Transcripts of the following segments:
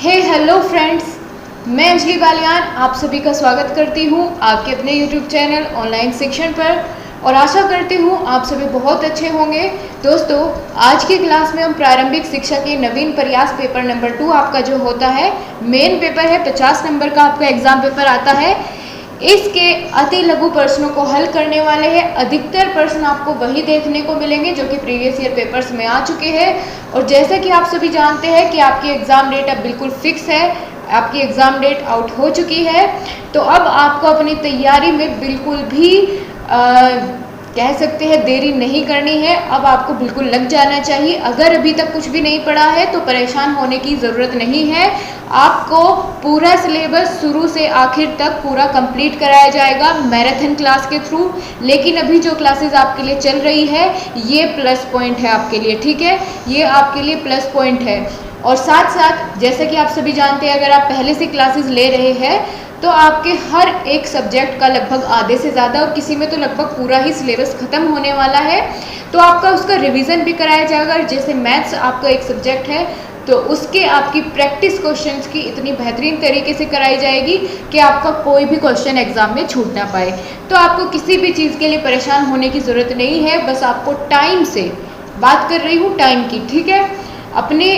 Hello friends, मैं अंजलि बालियान आप सभी का स्वागत करती हूँ आपके अपने यूट्यूब चैनल ऑनलाइन शिक्षण पर और आशा करती हूँ आप सभी बहुत अच्छे होंगे। दोस्तों, आज की क्लास में हम प्रारंभिक शिक्षा के नवीन प्रयास पेपर नंबर 2 आपका जो होता है मेन पेपर है, 50 नंबर का आपका एग्जाम पेपर आता है। इसके अति लघु प्रश्नों को हल करने वाले हैं। अधिकतर प्रश्न आपको वही देखने को मिलेंगे जो कि प्रीवियस ईयर पेपर्स में आ चुके हैं। और जैसा कि आप सभी जानते हैं कि आपकी एग्ज़ाम डेट अब बिल्कुल फिक्स है, आपकी एग्ज़ाम डेट आउट हो चुकी है। तो अब आपको अपनी तैयारी में बिल्कुल भी कह सकते हैं देरी नहीं करनी है। अब आपको बिल्कुल लग जाना चाहिए। अगर अभी तक कुछ भी नहीं पढ़ा है तो परेशान होने की ज़रूरत नहीं है। आपको पूरा सिलेबस शुरू से आखिर तक पूरा कंप्लीट कराया जाएगा मैराथन क्लास के थ्रू। लेकिन अभी जो क्लासेस आपके लिए चल रही है ये प्लस पॉइंट है आपके लिए, ठीक है, ये आपके लिए प्लस पॉइंट है। और साथ साथ जैसे कि आप सभी जानते हैं, अगर आप पहले से क्लासेस ले रहे हैं तो आपके हर एक सब्जेक्ट का लगभग आधे से ज़्यादा और किसी में तो लगभग पूरा ही सिलेबस ख़त्म होने वाला है। तो आपका उसका रिवीजन भी कराया जाएगा। जैसे मैथ्स आपका एक सब्जेक्ट है तो उसके आपकी प्रैक्टिस क्वेश्चंस की इतनी बेहतरीन तरीके से कराई जाएगी कि आपका कोई भी क्वेश्चन एग्जाम में छूट ना पाए। तो आपको किसी भी चीज़ के लिए परेशान होने की ज़रूरत नहीं है। बस आपको टाइम से बात कर रही हूँ, टाइम की, ठीक है। अपने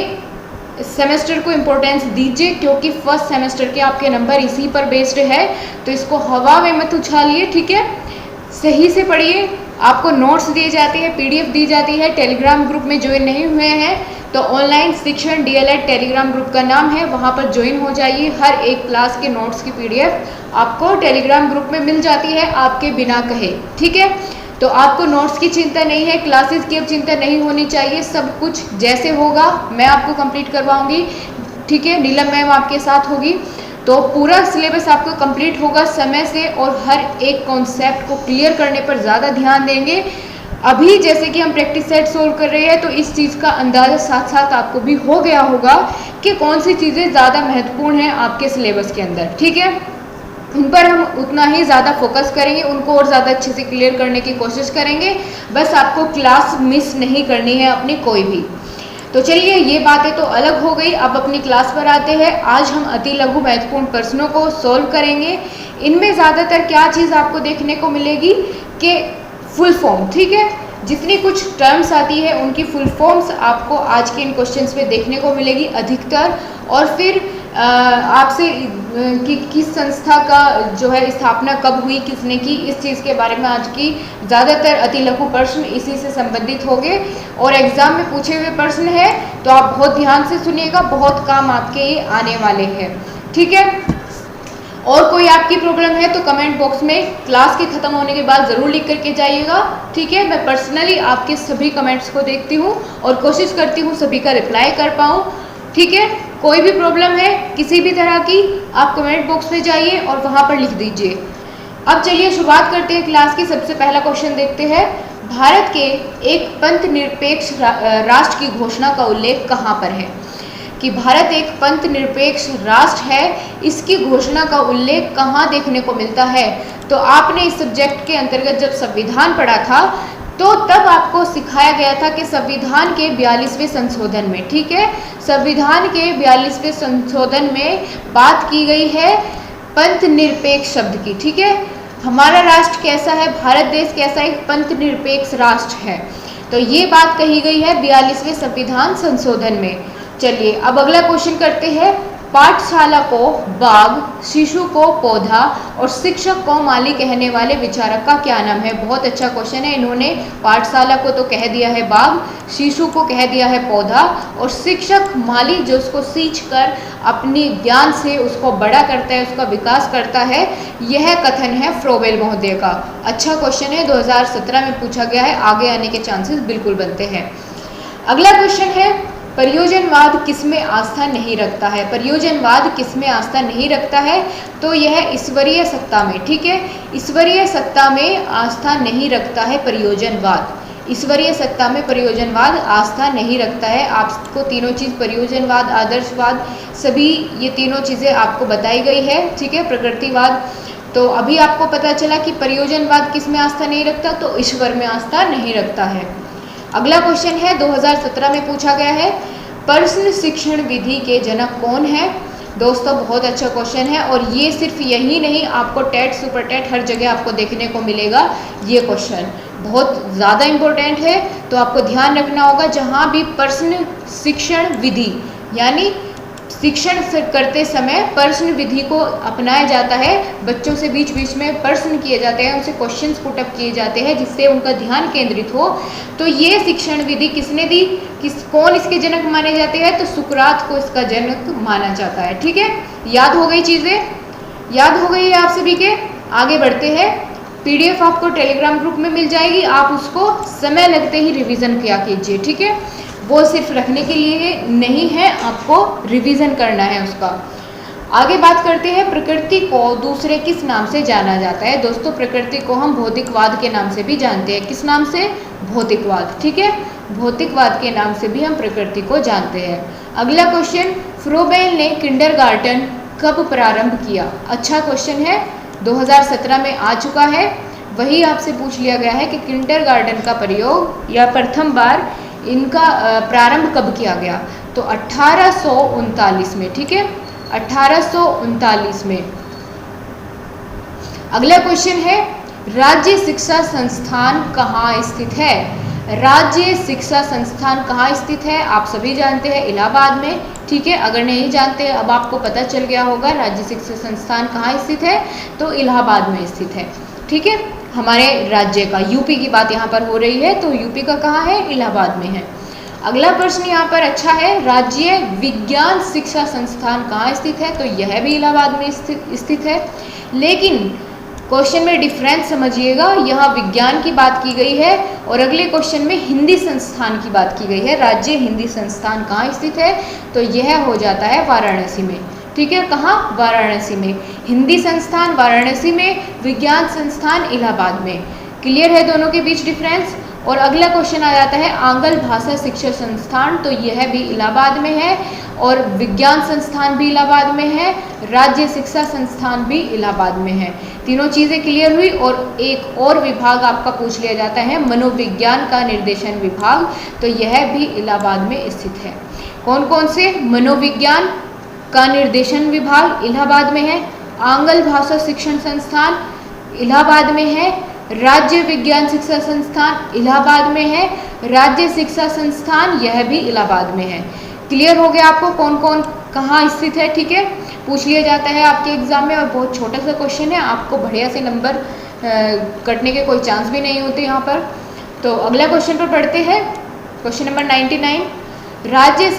सेमेस्टर को इम्पोर्टेंस दीजिए क्योंकि फर्स्ट सेमेस्टर के आपके नंबर इसी पर बेस्ड है। तो इसको हवा में मत उछालिए, ठीक है, सही से पढ़िए। आपको नोट्स दिए जाते हैं, पीडीएफ दी जाती है। टेलीग्राम ग्रुप में ज्वाइन नहीं हुए हैं तो ऑनलाइन शिक्षण डीएलएड टेलीग्राम ग्रुप का नाम है, वहाँ पर ज्वाइन हो जाइए। हर एक क्लास के नोट्स की पीडीएफ आपको टेलीग्राम ग्रुप में मिल जाती है आपके बिना कहे, ठीक है। तो आपको नोट्स की चिंता नहीं है, क्लासेस की अब चिंता नहीं होनी चाहिए। सब कुछ जैसे होगा मैं आपको कंप्लीट करवाऊंगी, ठीक है। नीलम मैम आपके साथ होगी तो पूरा सिलेबस आपको कंप्लीट होगा समय से और हर एक कॉन्सेप्ट को क्लियर करने पर ज़्यादा ध्यान देंगे। अभी जैसे कि हम प्रैक्टिस सेट सोल्व कर रहे हैं तो इस चीज़ का अंदाज़ा साथ साथ आपको भी हो गया होगा कि कौन सी चीज़ें ज़्यादा महत्वपूर्ण हैं आपके सिलेबस के अंदर, ठीक है। उन पर हम उतना ही ज़्यादा फोकस करेंगे, उनको और ज़्यादा अच्छे से क्लियर करने की कोशिश करेंगे। बस आपको क्लास मिस नहीं करनी है अपनी कोई भी। तो चलिए, ये बातें तो अलग हो गई। अब अपनी क्लास पर आते हैं। आज हम अति लघु महत्वपूर्ण प्रश्नों को सोल्व करेंगे। इनमें ज़्यादातर क्या चीज़ आपको देखने को मिलेगी कि फुल फॉर्म, ठीक है, जितनी कुछ टर्म्स आती है उनकी फुल फॉर्म्स आपको आज के इन क्वेश्चंस में देखने को मिलेगी अधिकतर। और फिर आपसे कि किस संस्था का जो है स्थापना कब हुई, किसने की, इस चीज़ के बारे में आज की ज़्यादातर अति लघु प्रश्न इसी से संबंधित होंगे। और एग्ज़ाम में पूछे हुए प्रश्न है तो आप बहुत ध्यान से सुनिएगा, बहुत काम आपके ये आने वाले हैं, ठीक है। और कोई आपकी प्रॉब्लम है तो कमेंट बॉक्स में क्लास के ख़त्म होने के बाद ज़रूर लिख करके जाइएगा, ठीक है। मैं पर्सनली आपके सभी कमेंट्स को देखती हूँ और कोशिश करती हूँ सभी का रिप्लाई कर पाऊँ, ठीक है। कोई भी प्रॉब्लम है किसी भी तरह की, आप कमेंट बॉक्स में जाइए और वहाँ पर लिख दीजिए। अब चलिए शुरुआत करते हैं क्लास की। सबसे पहला क्वेश्चन देखते हैं। भारत के एक पंथ निरपेक्ष राष्ट्र की घोषणा का उल्लेख कहाँ पर है? कि भारत एक पंथ निरपेक्ष राष्ट्र है, इसकी घोषणा का उल्लेख कहाँ देखने को मिलता है? तो आपने इस सब्जेक्ट के अंतर्गत जब संविधान पढ़ा था तो तब आपको सिखाया गया था कि संविधान के 42वें संशोधन में, ठीक है, संविधान के 42वें संशोधन में बात की गई है पंथ निरपेक्ष शब्द की, ठीक है। हमारा राष्ट्र कैसा है, भारत देश कैसा एक पंथ निरपेक्ष राष्ट्र है, तो ये बात कही गई है 42वें संविधान संशोधन में। चलिए अब अगला क्वेश्चन करते हैं। पाठशाला को बाग, शिशु को पौधा और शिक्षक को माली कहने वाले विचारक का क्या नाम है? बहुत अच्छा क्वेश्चन है। इन्होंने पाठशाला को तो कह दिया है बाग, शिशु को कह दिया है पौधा और शिक्षक माली जो उसको सींच कर अपनी ज्ञान से उसको बड़ा करता है, उसका विकास करता है, यह कथन है फ्रोबेल महोदय का। अच्छा क्वेश्चन है, 2017 में पूछा गया है, आगे आने के चांसेस बिल्कुल बनते हैं। अगला क्वेश्चन है, परियोजनवाद किसमें आस्था नहीं रखता है? परियोजनवाद किसमें आस्था नहीं रखता है? तो यह ईश्वरीय सत्ता में, ठीक है, ईश्वरीय सत्ता में आस्था नहीं रखता है परियोजनवाद। ईश्वरीय सत्ता में परियोजनवाद आस्था नहीं रखता है। आपको तीनों चीज़, परियोजनवाद, आदर्शवाद, सभी ये तीनों चीज़ें आपको बताई गई है, ठीक है, प्रकृतिवाद। तो अभी आपको पता चला कि परियोजनवाद किसमें आस्था नहीं रखता, तो ईश्वर में आस्था नहीं रखता है। अगला क्वेश्चन है 2017 में पूछा गया है। प्रश्न शिक्षण विधि के जनक कौन है? दोस्तों बहुत अच्छा क्वेश्चन है और ये सिर्फ यही नहीं, आपको टेट सुपर टेट हर जगह आपको देखने को मिलेगा। ये क्वेश्चन बहुत ज़्यादा इम्पोर्टेंट है, तो आपको ध्यान रखना होगा। जहाँ भी प्रश्न शिक्षण विधि यानी शिक्षण करते समय प्रश्न विधि को अपनाया जाता है, बच्चों से बीच बीच में प्रश्न किए जाते हैं, उनसे क्वेश्चंस पुटअप किए जाते हैं जिससे उनका ध्यान केंद्रित हो। तो ये शिक्षण विधि किसने दी, कौन इसके जनक माने जाते हैं? तो सुकरात को इसका जनक माना जाता है। ठीक है, याद हो गई चीज़ें, याद हो गई है आप सभी के? आगे बढ़ते हैं। PDF आपको टेलीग्राम ग्रुप में मिल जाएगी, आप उसको समय लगते ही रिविज़न किया कीजिए। ठीक है, वो सिर्फ रखने के लिए नहीं है, आपको रिवीजन करना है उसका। आगे बात करते हैं, प्रकृति को दूसरे किस नाम से जाना जाता है? दोस्तों प्रकृति को हम भौतिकवाद के नाम से भी जानते हैं। किस नाम से? भौतिकवाद। ठीक है, भौतिकवाद के नाम से भी हम प्रकृति को जानते हैं। अगला क्वेश्चन, फ्रोबेल ने किंडरगार्टन कब प्रारंभ किया? अच्छा क्वेश्चन है, 2017 में आ चुका है। वही आपसे पूछ लिया गया है कि किंडरगार्टन का प्रयोग या प्रथम बार इनका प्रारंभ कब किया गया? तो 1839 में। ठीक है, 1839 में। अगला क्वेश्चन है, राज्य शिक्षा संस्थान कहाँ स्थित है? राज्य शिक्षा संस्थान कहाँ स्थित है? आप सभी जानते हैं, इलाहाबाद में। ठीक है, अगर नहीं जानते अब आपको पता चल गया होगा राज्य शिक्षा संस्थान कहाँ स्थित है, तो इलाहाबाद में स्थित है। ठीक है, हमारे राज्य का, यूपी की बात यहाँ पर हो रही है, तो यूपी का कहाँ है? इलाहाबाद में है। अगला प्रश्न यहाँ पर अच्छा है, राज्य विज्ञान शिक्षा संस्थान कहाँ स्थित है? तो यह भी इलाहाबाद में स्थित है। लेकिन क्वेश्चन में डिफरेंस समझिएगा, यहाँ विज्ञान की बात की गई है और अगले क्वेश्चन में हिंदी संस्थान की बात की गई है। राज्य हिंदी संस्थान कहाँ स्थित है? तो यह हो जाता है वाराणसी में। ठीक है, कहाँ? वाराणसी में। हिंदी संस्थान वाराणसी में, विज्ञान संस्थान इलाहाबाद में। क्लियर है दोनों के बीच डिफरेंस? और अगला क्वेश्चन आ जाता है, आंग्ल भाषा शिक्षा संस्थान, तो यह भी इलाहाबाद में है और विज्ञान संस्थान भी इलाहाबाद में है, राज्य शिक्षा संस्थान भी इलाहाबाद में है। तीनों चीज़ें क्लियर हुई। और एक और विभाग आपका पूछ लिया जाता है, मनोविज्ञान का निर्देशन विभाग, तो यह भी इलाहाबाद में स्थित है। कौन कौन से? मनोविज्ञान का निर्देशन विभाग इलाहाबाद में है, आंग्ल भाषा शिक्षण संस्थान इलाहाबाद में है, राज्य विज्ञान शिक्षा संस्थान इलाहाबाद में है, राज्य शिक्षा संस्थान यह भी इलाहाबाद में है। क्लियर हो गया आपको कौन कौन कहाँ स्थित है? ठीक है, पूछ लिया जाता है आपके एग्जाम में और बहुत छोटा सा क्वेश्चन है, आपको बढ़िया से नंबर कटने के कोई चांस भी नहीं होते यहाँ पर। तो अगला क्वेश्चन पर पढ़ते हैं, क्वेश्चन नंबर 99, राज्य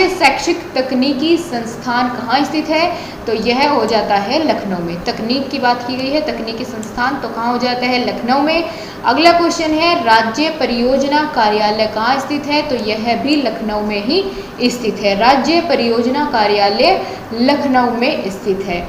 शैक्षिक तकनीकी संस्थान कहाँ स्थित है? तो यह हो जाता है लखनऊ में। तकनीक की बात की गई है, तकनीकी संस्थान तो कहाँ हो जाता है? लखनऊ में। अगला क्वेश्चन है, राज्य परियोजना कार्यालय कहाँ स्थित है? तो यह भी लखनऊ में ही स्थित है। राज्य परियोजना कार्यालय लखनऊ में स्थित है।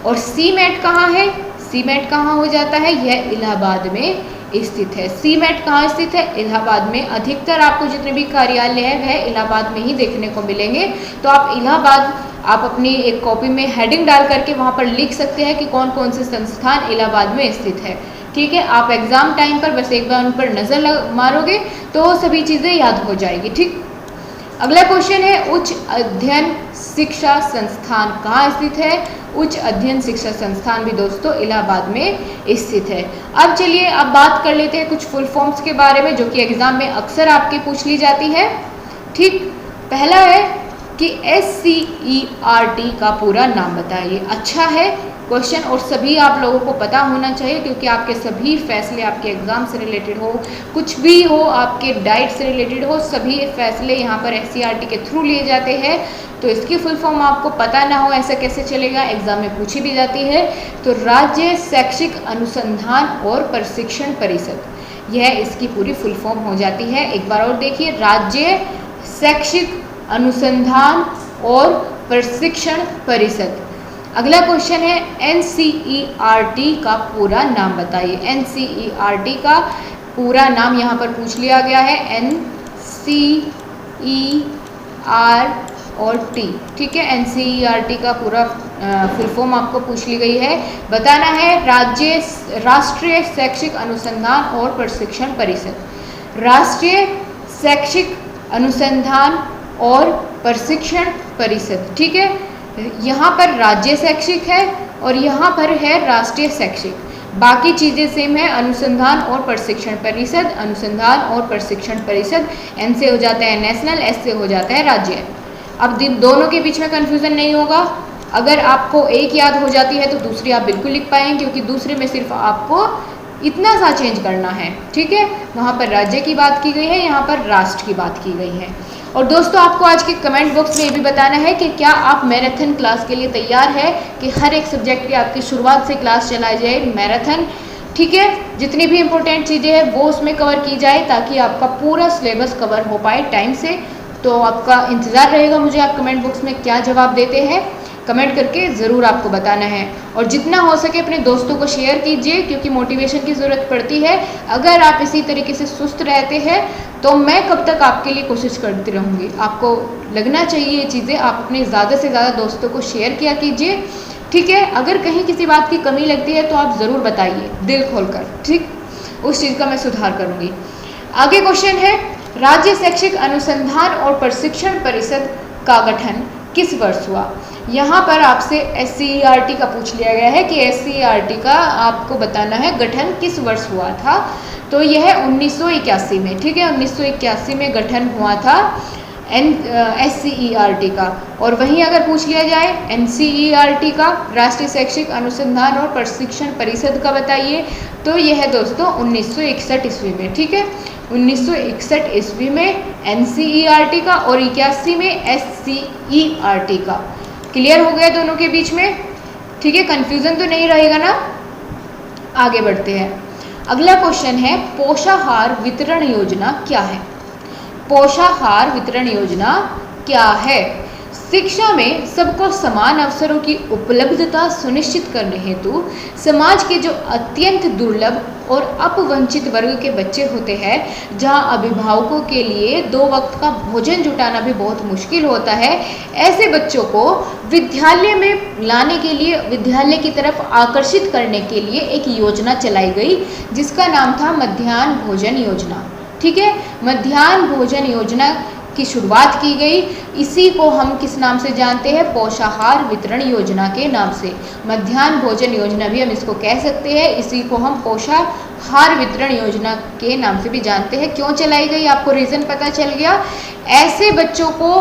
और सीमेट कहाँ है? सीमेट कहाँ हो जाता है? यह इलाहाबाद में स्थित है। सीमेट कहाँ स्थित है? इलाहाबाद में। अधिकतर आपको जितने भी कार्यालय है वह इलाहाबाद में ही देखने को मिलेंगे। तो आप इलाहाबाद, आप अपनी एक कॉपी में हेडिंग डाल करके वहाँ पर लिख सकते हैं कि कौन कौन से संस्थान इलाहाबाद में स्थित है। ठीक है, आप एग्जाम टाइम पर बस एक बार उन पर नज़र मारोगे तो सभी चीज़ें याद हो जाएगी। ठीक, अगला क्वेश्चन है, उच्च अध्ययन शिक्षा संस्थान कहाँ स्थित है? उच्च अध्ययन शिक्षा संस्थान भी दोस्तों इलाहाबाद में स्थित है। अब चलिए अब बात कर लेते हैं कुछ फुल फॉर्म्स के बारे में जो कि एग्जाम में अक्सर आपकी पूछ ली जाती है। ठीक, पहला है कि SCERT का पूरा नाम बताइए। अच्छा है क्वेश्चन और सभी आप लोगों को पता होना चाहिए क्योंकि आपके सभी फैसले, आपके एग्जाम से रिलेटेड हो, कुछ भी हो, आपके डाइट से रिलेटेड हो, सभी फैसले यहाँ पर SCERT के थ्रू लिए जाते हैं। तो इसकी फुल फॉर्म आपको पता ना हो ऐसा कैसे चलेगा, एग्जाम में पूछी भी जाती है। तो राज्य शैक्षिक अनुसंधान और प्रशिक्षण परिषद, यह इसकी पूरी फुल फॉर्म हो जाती है। एक बार और देखिए, राज्य शैक्षिक अनुसंधान और प्रशिक्षण परिषद। अगला क्वेश्चन है, NCERT का पूरा नाम बताइए। NCERT का पूरा नाम यहाँ पर पूछ लिया गया है, NCERT। ठीक है, NCERT का पूरा फुल फॉर्म आपको पूछ ली गई है। बताना है राष्ट्रीय शैक्षिक अनुसंधान और प्रशिक्षण परिषद। राष्ट्रीय शैक्षिक अनुसंधान और प्रशिक्षण परिषद। ठीक है, यहाँ पर राज्य शैक्षिक है और यहाँ पर है राष्ट्रीय शैक्षिक। बाकी चीज़ें सेम है, अनुसंधान और प्रशिक्षण परिषद, अनुसंधान और प्रशिक्षण परिषद। एन से हो जाता है नेशनल, एस से हो जाता है राज्य। अब दोनों के बीच में कन्फ्यूज़न नहीं होगा। अगर आपको एक याद हो जाती है तो दूसरी आप बिल्कुल लिख पाएंगे, क्योंकि दूसरे में सिर्फ आपको इतना सा चेंज करना है। ठीक है, वहाँ पर राज्य की बात की गई है, यहाँ पर राष्ट्र की बात की गई है। और दोस्तों, आपको आज के कमेंट बॉक्स में ये भी बताना है कि क्या आप मैराथन क्लास के लिए तैयार है, कि हर एक सब्जेक्ट की आपकी शुरुआत से क्लास चलाई जाए मैराथन। ठीक है, जितनी भी इंपॉर्टेंट चीज़ें हैं वो उसमें कवर की जाए, ताकि आपका पूरा सिलेबस कवर हो पाए टाइम से। तो आपका इंतज़ार रहेगा मुझे आप कमेंट बॉक्स में क्या जवाब देते हैं, कमेंट करके ज़रूर आपको बताना है। और जितना हो सके अपने दोस्तों को शेयर कीजिए, क्योंकि मोटिवेशन की ज़रूरत पड़ती है। अगर आप इसी तरीके से सुस्त रहते हैं तो मैं कब तक आपके लिए कोशिश करती रहूँगी। आपको लगना चाहिए ये चीज़ें, आप अपने ज़्यादा से ज़्यादा दोस्तों को शेयर किया कीजिए। ठीक है, अगर कहीं किसी बात की कमी लगती है तो आप ज़रूर बताइए दिल खोलकर। ठीक, उस चीज़ का मैं सुधार करूँगी। आगे क्वेश्चन है, राज्य शैक्षिक अनुसंधान और प्रशिक्षण परिषद का गठन किस वर्ष हुआ। यहाँ पर आपसे SCERT का पूछ लिया गया है कि SCERT का आपको बताना है गठन किस वर्ष हुआ था। तो यह 1981 में। ठीक है, 1981 में गठन हुआ था SCERT का। और वहीं अगर पूछ लिया जाए NCERT का, राष्ट्रीय शैक्षिक अनुसंधान और प्रशिक्षण परिषद का बताइए, तो यह दोस्तों 1961 ईस्वी में। ठीक है, 1961 ईस्वी में NCERT का और 81 में SCERT का। क्लियर हो गया दोनों के बीच में। ठीक है, कंफ्यूजन तो नहीं रहेगा ना। आगे बढ़ते हैं। अगला क्वेश्चन है, पोषाहार वितरण योजना क्या है। पोषाहार वितरण योजना क्या है। शिक्षा में सबको समान अवसरों की उपलब्धता सुनिश्चित करने हेतु समाज के जो अत्यंत दुर्लभ और अपवंचित वर्ग के बच्चे होते हैं, जहां अभिभावकों के लिए 2 वक्त का भोजन जुटाना भी बहुत मुश्किल होता है, ऐसे बच्चों को विद्यालय में लाने के लिए, विद्यालय की तरफ आकर्षित करने के लिए एक योजना चलाई गई, जिसका नाम था मध्याह्न भोजन योजना। ठीक है, मध्याह्न भोजन योजना की शुरुआत की गई। इसी को हम किस नाम से जानते हैं, पोषाहार वितरण योजना के नाम से। मध्याह्न भोजन योजना भी हम इसको कह सकते हैं। इसी को हम पोषाहार वितरण योजना के नाम से भी जानते हैं। क्यों चलाई गई, आपको रीज़न पता चल गया। ऐसे बच्चों को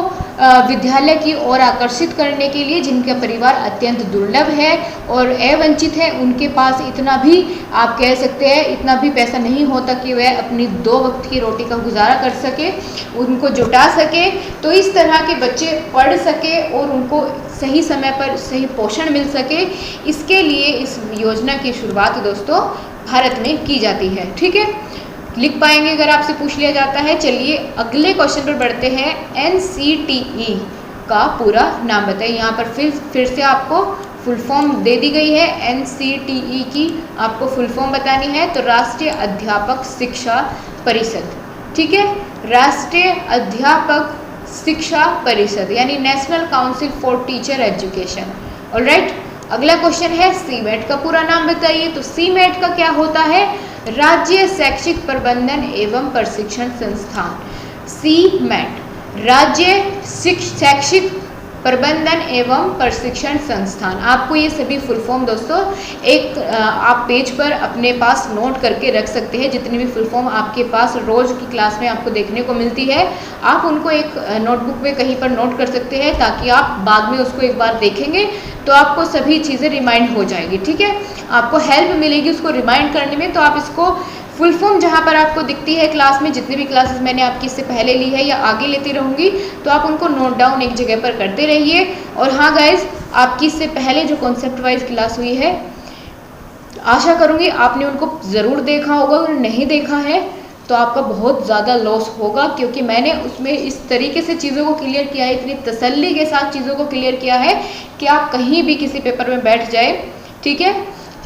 विद्यालय की ओर आकर्षित करने के लिए जिनका परिवार अत्यंत दुर्लभ है और अवंचित है, उनके पास इतना भी, आप कह सकते हैं, इतना भी पैसा नहीं होता कि वह अपनी 2 वक्त की रोटी का गुजारा कर सके, उनको जुटा सके। तो इस तरह के बच्चे पढ़ सके और उनको सही समय पर सही पोषण मिल सके, इसके लिए इस योजना की शुरुआत दोस्तों भारत में की जाती है। ठीक है, लिख पाएंगे अगर आपसे पूछ लिया जाता है। चलिए अगले क्वेश्चन पर बढ़ते हैं। NCTE का पूरा नाम बताइए। यहाँ पर फिर से आपको फुल फॉर्म दे दी गई है। NCTE की आपको फुल फॉर्म बतानी है, तो राष्ट्रीय अध्यापक शिक्षा परिषद। ठीक है, राष्ट्रीय अध्यापक शिक्षा परिषद, यानी national council for teacher education. Alright, अगला क्वेश्चन है, CMAT का पूरा नाम बताइए। तो CMAT का क्या होता है, राज्य शैक्षिक प्रबंधन एवं प्रशिक्षण संस्थान। CMAT, राज्य शैक्षिक प्रबंधन एवं प्रशिक्षण संस्थान। आपको ये सभी फुल फॉर्म दोस्तों एक आप पेज पर अपने पास नोट करके रख सकते हैं। जितनी भी फुल फॉर्म आपके पास रोज की क्लास में आपको देखने को मिलती है, आप उनको एक नोटबुक में कहीं पर नोट कर सकते हैं, ताकि आप बाद में उसको एक बार देखेंगे तो आपको सभी चीज़ें रिमाइंड हो जाएगी। ठीक है, आपको हेल्प मिलेगी उसको रिमाइंड करने में। तो आप इसको फुल फॉर्म जहाँ पर आपको दिखती है क्लास में, जितनी भी क्लासेस मैंने आपकी इससे पहले ली है या आगे लेती रहूँगी, तो आप उनको नोट डाउन एक जगह पर करते रहिए। और हाँ गाइज, आपकी इससे पहले जो कॉन्सेप्ट वाइज क्लास हुई है, आशा करूँगी आपने उनको ज़रूर देखा होगा। अगर नहीं देखा है तो आपका बहुत ज़्यादा लॉस होगा, क्योंकि मैंने उसमें इस तरीके से चीज़ों को क्लियर किया है, इतनी तसल्ली के साथ चीज़ों को क्लियर किया है कि आप कहीं भी किसी पेपर में बैठ जाए, ठीक है,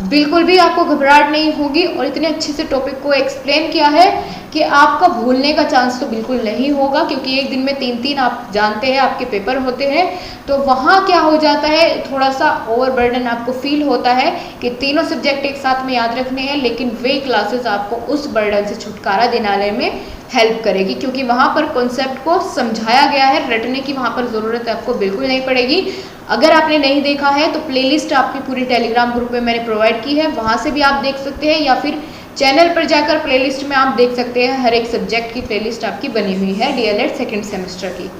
बिल्कुल भी आपको घबराहट नहीं होगी। और इतने अच्छे से टॉपिक को एक्सप्लेन किया है कि आपका भूलने का चांस तो बिल्कुल नहीं होगा, क्योंकि एक दिन में 3-3 आप जानते हैं आपके पेपर होते हैं। तो वहाँ क्या हो जाता है, थोड़ा सा ओवरबर्डन आपको फील होता है कि तीनों सब्जेक्ट एक साथ में याद रखने हैं, लेकिन वे क्लासेस आपको उस बर्डन से छुटकारा दिलाने में हेल्प करेगी, क्योंकि वहाँ पर कॉन्सेप्ट को समझाया गया है, रटने की वहाँ पर ज़रूरत आपको बिल्कुल नहीं पड़ेगी। अगर आपने नहीं देखा है तो प्लेलिस्ट आपकी पूरी टेलीग्राम ग्रुप में मैंने प्रोवाइड की है, वहाँ से भी आप देख सकते हैं, या फिर चैनल पर जाकर प्लेलिस्ट में आप देख सकते हैं। हर एक सब्जेक्ट की प्लेलिस्ट आपकी बनी हुई है डीएलएड सेकेंड सेमेस्टर की।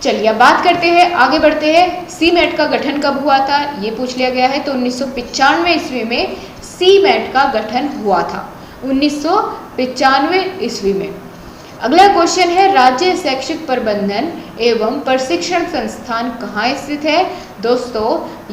चलिए अब बात करते हैं, आगे बढ़ते हैं। सीमेट का गठन कब हुआ था, ये पूछ लिया गया है। तो 1995 ईस्वी में सीमेट का गठन हुआ था, 1995 ईस्वी में। अगला क्वेश्चन है, राज्य शैक्षिक प्रबंधन एवं प्रशिक्षण संस्थान कहाँ स्थित है। दोस्तों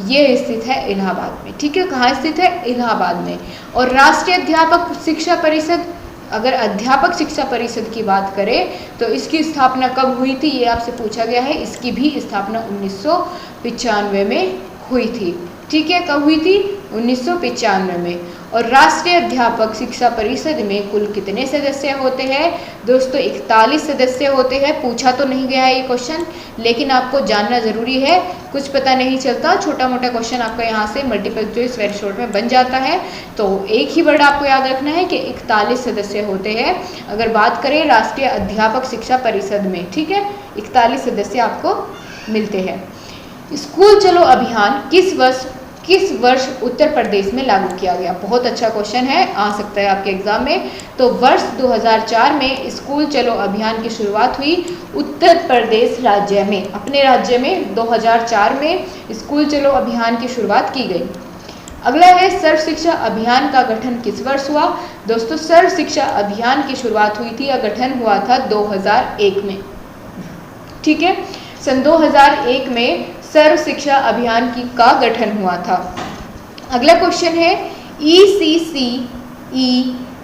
ये स्थित है इलाहाबाद में, ठीक है। कहाँ स्थित है, इलाहाबाद में। और राष्ट्रीय अध्यापक शिक्षा परिषद, अगर अध्यापक शिक्षा परिषद की बात करें तो इसकी स्थापना कब हुई थी, ये आपसे पूछा गया है। इसकी भी स्थापना 1995 में हुई थी, ठीक है। कब हुई थी, 1995 में। और राष्ट्रीय अध्यापक शिक्षा परिषद में कुल कितने सदस्य होते हैं। दोस्तों 41 सदस्य होते हैं। पूछा तो नहीं गया है ये क्वेश्चन, लेकिन आपको जानना जरूरी है, कुछ पता नहीं चलता, छोटा मोटा क्वेश्चन आपका यहाँ से मल्टीपल चॉइस वेरी शॉर्ट में बन जाता है। तो एक ही वर्ड आपको याद रखना है कि 41 सदस्य होते हैं अगर बात करें राष्ट्रीय अध्यापक शिक्षा परिषद में, ठीक है। 41 सदस्य आपको मिलते हैं। स्कूल चलो अभियान किस वर्ष उत्तर प्रदेश में लागू किया गया। बहुत अच्छा क्वेश्चन है, आ सकता है आपके एग्जाम में। तो वर्ष 2004 में स्कूल चलो अभियान की शुरुआत हुई उत्तर प्रदेश राज्य में, अपने राज्य में 2004 में स्कूल चलो अभियान की शुरुआत की गई। अगला है, सर्व शिक्षा अभियान का गठन किस वर्ष हुआ। दोस्तों सर्व शिक्षा अभियान की शुरुआत हुई थी या गठन हुआ था 2001 में, ठीक है। सन 2001 में सर्व शिक्षा अभियान का गठन हुआ था। अगला क्वेश्चन है, ECCE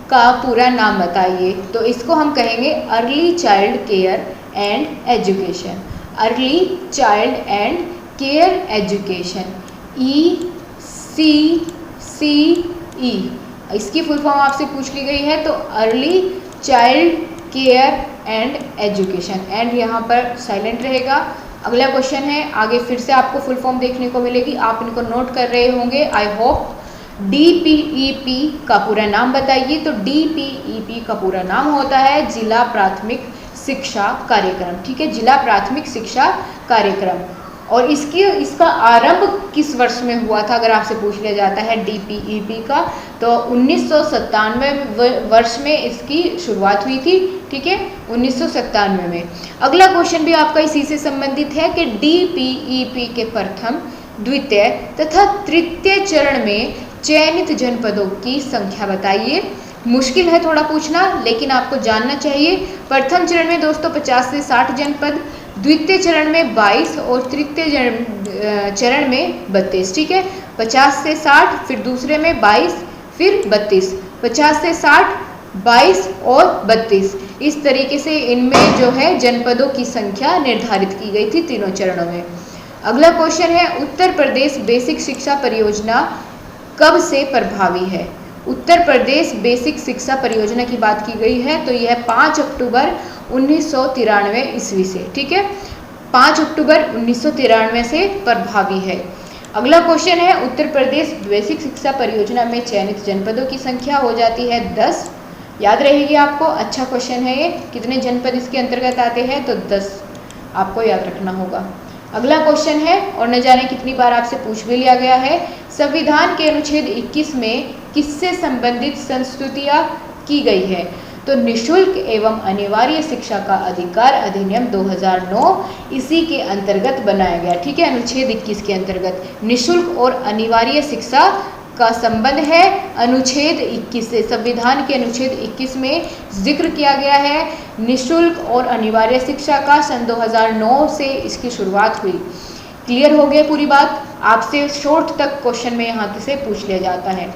का पूरा नाम बताइए। तो इसको हम कहेंगे early child care and education, early child and care education, ECCE। इसकी फुल फॉर्म आपसे पूछ ली गई है, तो early child care and education, and यहाँ पर साइलेंट रहेगा। अगला क्वेश्चन है, आगे फिर से आपको फुल फॉर्म देखने को मिलेगी, आप इनको नोट कर रहे होंगे आई होप। DPEP का पूरा नाम बताइए। तो DPEP का पूरा नाम होता है जिला प्राथमिक शिक्षा कार्यक्रम, ठीक है, जिला प्राथमिक शिक्षा कार्यक्रम। और इसका आरंभ किस वर्ष में हुआ था अगर आपसे पूछ लिया जाता है DPEP का, तो 1997 वर्ष में इसकी शुरुआत हुई थी, ठीक है, 1997 में। अगला क्वेश्चन भी आपका इसी से संबंधित है कि DPEP के प्रथम, द्वितीय तथा तृतीय चरण में चयनित जनपदों की संख्या बताइए। मुश्किल है थोड़ा पूछना, लेकिन आपको जानना चाहिए। प्रथम चरण में दोस्तों 50 से 60 जनपद, द्वितीय चरण में 22 और तृतीय चरण में 32, ठीक है। 50 से 60, फिर दूसरे में 22, फिर 32, 50 से 60, 22 और 32, इस तरीके से इनमें जो है जनपदों की संख्या निर्धारित की गई थी तीनों चरणों में। अगला क्वेश्चन है, उत्तर प्रदेश बेसिक शिक्षा परियोजना कब से प्रभावी है। उत्तर प्रदेश बेसिक शिक्षा परियोजना की बात की गई है, तो यह 5 अक्टूबर 1993 ईस्वी से, ठीक है, 5 अक्टूबर 1993 से प्रभावी है। अगला क्वेश्चन है, उत्तर प्रदेश बेसिक शिक्षा परियोजना में चयनित जनपदों की संख्या हो जाती है 10, याद रहेगी आपको, अच्छा क्वेश्चन है ये। कितने जनपद इसके अंतर्गत आते हैं, तो 10 आपको याद रखना होगा। अगला क्वेश्चन है, और न जाने कितनी बार आपसे पूछ भी लिया गया है, संविधान के अनुच्छेद 21 में किससे संबंधित संस्तुतियाँ की गई है। तो निशुल्क एवं अनिवार्य शिक्षा का अधिकार अधिनियम 2009 इसी के अंतर्गत बनाया गया, ठीक है, अनुच्छेद 21 के अंतर्गत निशुल्क और अनिवार्य शिक्षा का संबंध है अनुच्छेद 21 से। संविधान के अनुच्छेद 21 में जिक्र किया गया है निशुल्क और अनिवार्य शिक्षा का। सन 2009 से इसकी शुरुआत हुई। क्लियर हो गया पूरी बात। आपसे शॉर्ट तक क्वेश्चन में यहाँ से पूछ लिया जाता है।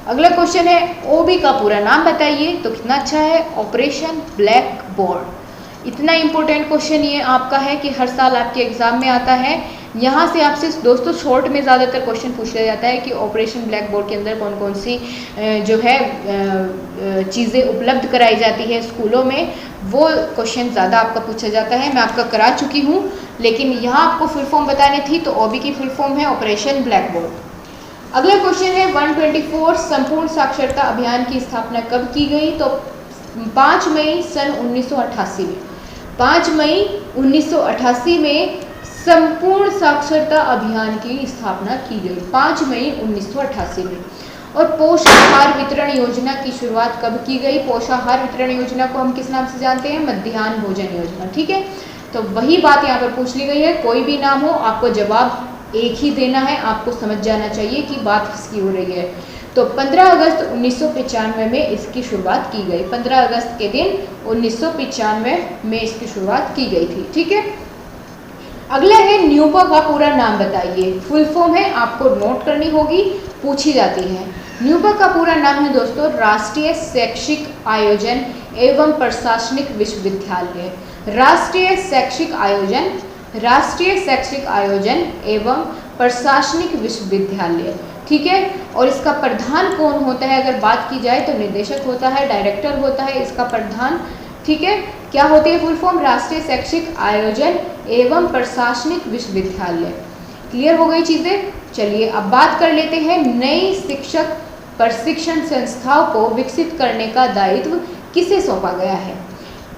अगला क्वेश्चन है, OB का पूरा नाम बताइए। तो कितना अच्छा है, ऑपरेशन ब्लैक बोर्ड। इतना इंपॉर्टेंट क्वेश्चन ये आपका है कि हर साल आपके एग्जाम में आता है। यहाँ से आपसे दोस्तों शॉर्ट में ज़्यादातर क्वेश्चन पूछ लिया जाता है कि ऑपरेशन ब्लैक बोर्ड के अंदर कौन कौन सी जो है चीज़ें उपलब्ध कराई जाती है स्कूलों में, वो क्वेश्चन ज़्यादा आपका पूछा जाता है। मैं आपका करा चुकी हूँ, लेकिन यहाँ आपको फुल फॉर्म बतानी थी, तो OB की फुल फॉर्म है ऑपरेशन ब्लैक बोर्ड। अगला क्वेश्चन है, 124 संपूर्ण साक्षरता अभियान की स्थापना कब की गई। तो 5 मई सन 1988 में, 5 मई 1988 में संपूर्ण साक्षरता अभियान की स्थापना की गई, 5 मई 1988 में। और पोषाहार वितरण योजना की शुरुआत कब की गई? पोषाहार वितरण योजना को हम किस नाम से जानते हैं? मध्याह्न भोजन योजना। ठीक है, तो वही बात यहाँ पर पूछ ली गई है। कोई भी नाम हो, आपको जवाब एक ही देना है, आपको समझ जाना चाहिए कि बात किसकी हो रही है। तो 15 अगस्त 1995 में इसकी शुरुआत की गई, 15 अगस्त के दिन 1995 में इसकी शुरुआत की गई थी। ठीक है, अगला है न्यूपा का पूरा नाम बताइए। फुल फॉर्म है, आपको नोट करनी होगी, पूछी जाती है। न्यूपा का पूरा नाम है दोस्तों राष्ट्रीय शैक्षिक आयोजन एवं प्रशासनिक विश्वविद्यालय। राष्ट्रीय शैक्षिक आयोजन, राष्ट्रीय शैक्षिक आयोजन एवं प्रशासनिक विश्वविद्यालय। ठीक है, और इसका प्रधान कौन होता है? अगर बात की जाए तो निदेशक होता है, डायरेक्टर होता है इसका प्रधान। ठीक है, क्या होती है फुल फॉर्म? राष्ट्रीय शैक्षिक आयोजन एवं प्रशासनिक विश्वविद्यालय। क्लियर हो गई चीजें? चलिए अब बात कर लेते हैं नई शिक्षक प्रशिक्षण संस्थाओं को विकसित करने का दायित्व किसे सौंपा गया है?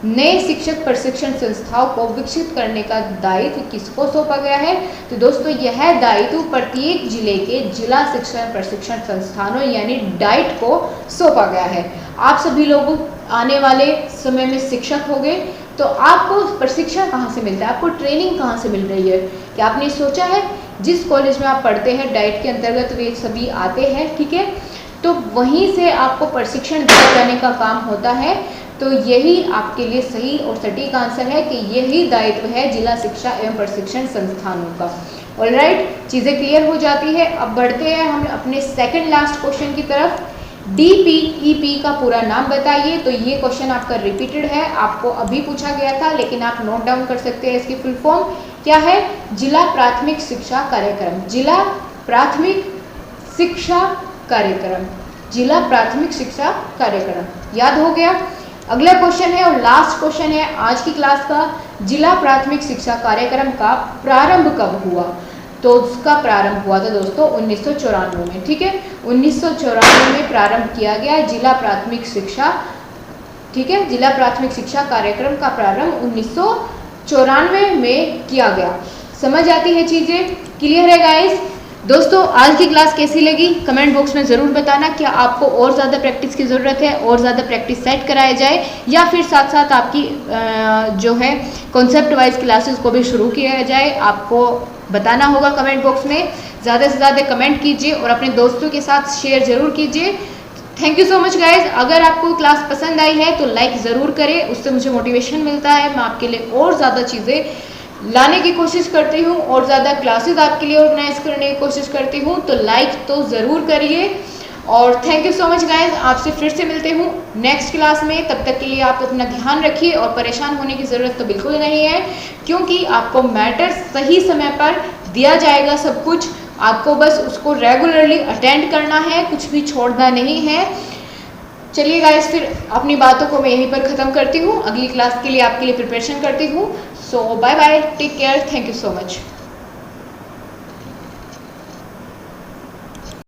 नए शिक्षक प्रशिक्षण संस्थाओं को विकसित करने का दायित्व किसको सौंपा गया है? तो दोस्तों यह दायित्व प्रत्येक जिले के जिला शिक्षण प्रशिक्षण संस्थानों यानी डाइट को सौंपा गया है। आप सभी लोग आने वाले समय में शिक्षक होंगे, तो आपको प्रशिक्षण कहाँ से मिलता है? आपको ट्रेनिंग कहाँ से मिल रही है? क्या आपने सोचा है? जिस कॉलेज में आप पढ़ते हैं डाइट के अंतर्गत वे सभी आते हैं, ठीक है, तो वहीं से आपको प्रशिक्षण दिया जाने का काम होता है। तो यही आपके लिए सही और सटीक आंसर है कि यही दायित्व है जिला शिक्षा एवं प्रशिक्षण संस्थानों का। ऑलराइट, चीज़ें क्लियर हो जाती है। अब बढ़ते हैं हम अपने सेकंड लास्ट क्वेश्चन की तरफ। DPEP का पूरा नाम बताइए। तो ये क्वेश्चन आपका रिपीटेड है, आपको अभी पूछा गया था, लेकिन आप नोट डाउन कर सकते हैं। इसकी फुल फॉर्म क्या है? जिला प्राथमिक शिक्षा कार्यक्रम। जिला प्राथमिक शिक्षा कार्यक्रम, जिला प्राथमिक शिक्षा कार्यक्रम। याद हो गया? अगला क्वेश्चन है और लास्ट क्वेश्चन है आज की क्लास का। जिला प्राथमिक शिक्षा कार्यक्रम का प्रारंभ कब हुआ? तो उसका प्रारंभ हुआ था दोस्तों 1994 में। ठीक है, 1994 में प्रारंभ किया गया जिला प्राथमिक शिक्षा। ठीक है, जिला प्राथमिक शिक्षा कार्यक्रम का प्रारंभ 1994 में किया गया। समझ आती है चीजें? क्लियर है गाइस? दोस्तों आज की क्लास कैसी लगी कमेंट बॉक्स में ज़रूर बताना। क्या आपको और ज़्यादा प्रैक्टिस की ज़रूरत है, और ज़्यादा प्रैक्टिस सेट कराया जाए, या फिर साथ साथ आपकी जो है कॉन्सेप्ट वाइज क्लासेस को भी शुरू किया जाए? आपको बताना होगा कमेंट बॉक्स में। ज़्यादा से ज़्यादा कमेंट कीजिए और अपने दोस्तों के साथ शेयर ज़रूर कीजिए। Thank you so much guys. अगर आपको क्लास पसंद आई है तो लाइक ज़रूर करें, उससे मुझे मोटिवेशन मिलता है। मैं आपके लिए और ज़्यादा चीज़ें लाने की कोशिश करती हूँ और ज़्यादा क्लासेस आपके लिए ऑर्गेनाइज करने की कोशिश करती हूँ। तो लाइक तो ज़रूर करिए और thank you so much guys. आपसे फिर से मिलते हूँ नेक्स्ट क्लास में। तब तक के लिए आप अपना ध्यान रखिए और परेशान होने की ज़रूरत तो बिल्कुल नहीं है, क्योंकि आपको मैटर सही समय पर दिया जाएगा। सब कुछ आपको बस उसको रेगुलरली अटेंड करना है, कुछ भी छोड़ना नहीं है। चलिए गाइस, फिर अपनी बातों को मैं यहीं पर ख़त्म करती हूँ। अगली क्लास के लिए आपके लिए प्रिपरेशन करती हूँ। So bye bye, take care, thank you so much.